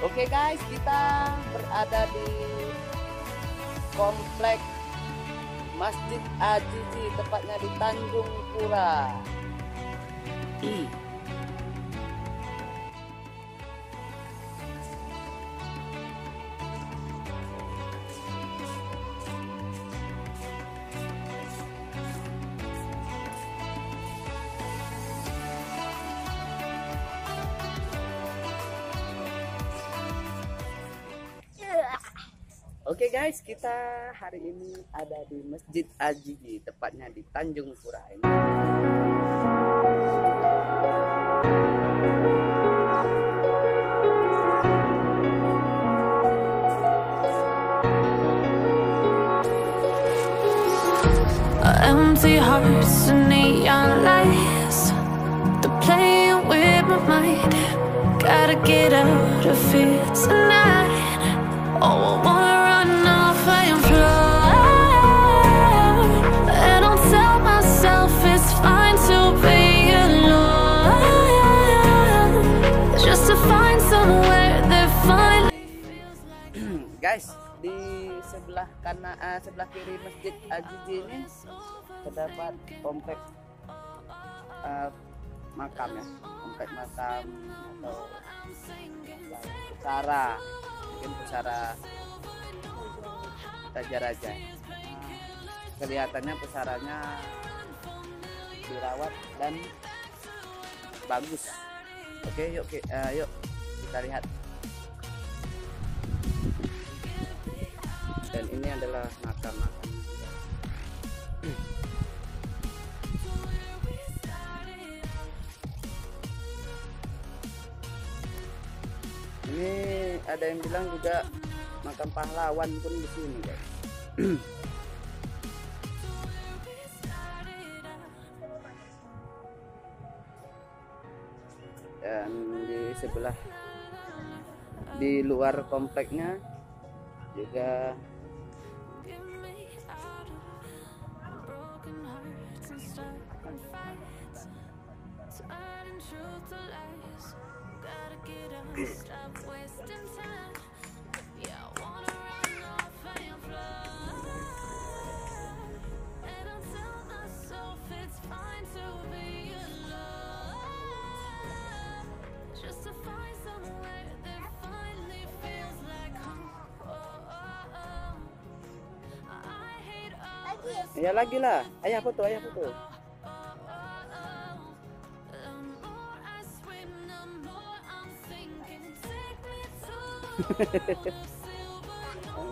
Oke guys, kita berada di komplek Masjid Azizi, tepatnya di Tanjung Pura. Oke guys, kita hari ini ada di Masjid Azizi, tepatnya di Tanjung Pura ini. Empty hearts and neon lights, they're playing with my mind. Gotta get out of here tonight. Oh, I wanna run off and fly, and I'll tell myself it's fine to be alone, just to find somewhere that finally feels like Guys, di sebelah kanan, sebelah kiri Masjid Azizi ini terdapat komplek makam ya, komplek makam atau Utara, mungkin pusara raja-raja. Kelihatannya pusaranya dirawat dan bagus. Oke, yuk kita lihat. Dan ini adalah makam-makam. Ini ada yang bilang juga makam pahlawan pun di sini, guys. Dan di sebelah, di luar kompleknya juga ya lagi lah, ayah foto.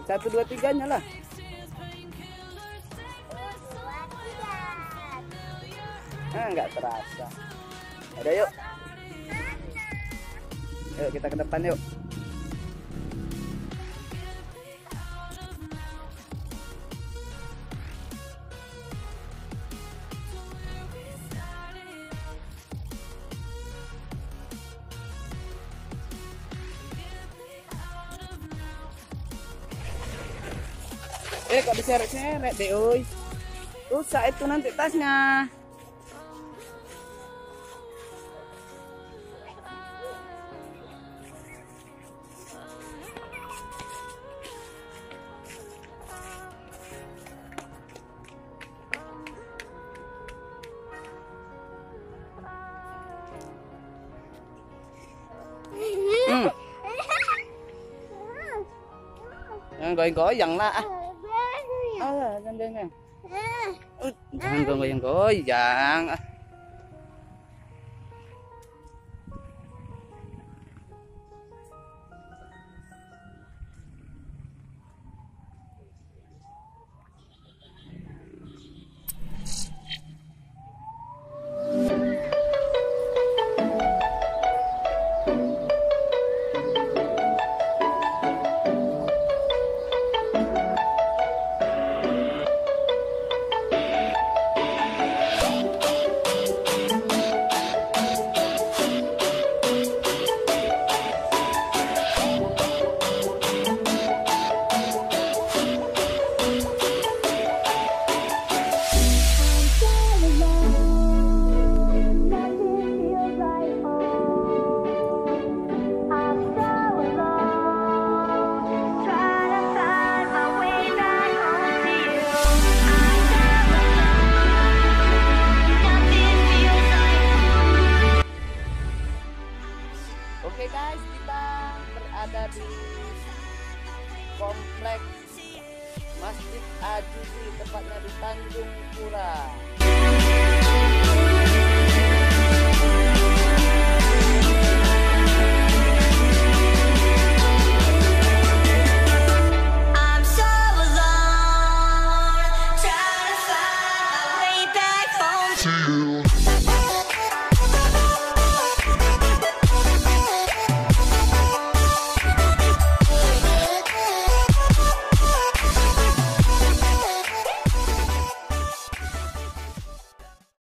Satu dua tiganya lah. Nggak terasa. Ada yuk. Yuk kita ke depan yuk. Kok diseret-seret deh, oi. Rusak itu nanti tasnya. Goyang-goyang lah. Jangan goyang-goyang. Oke guys, kita berada di kompleks Masjid Azizi, tepatnya di Tanjung Pura.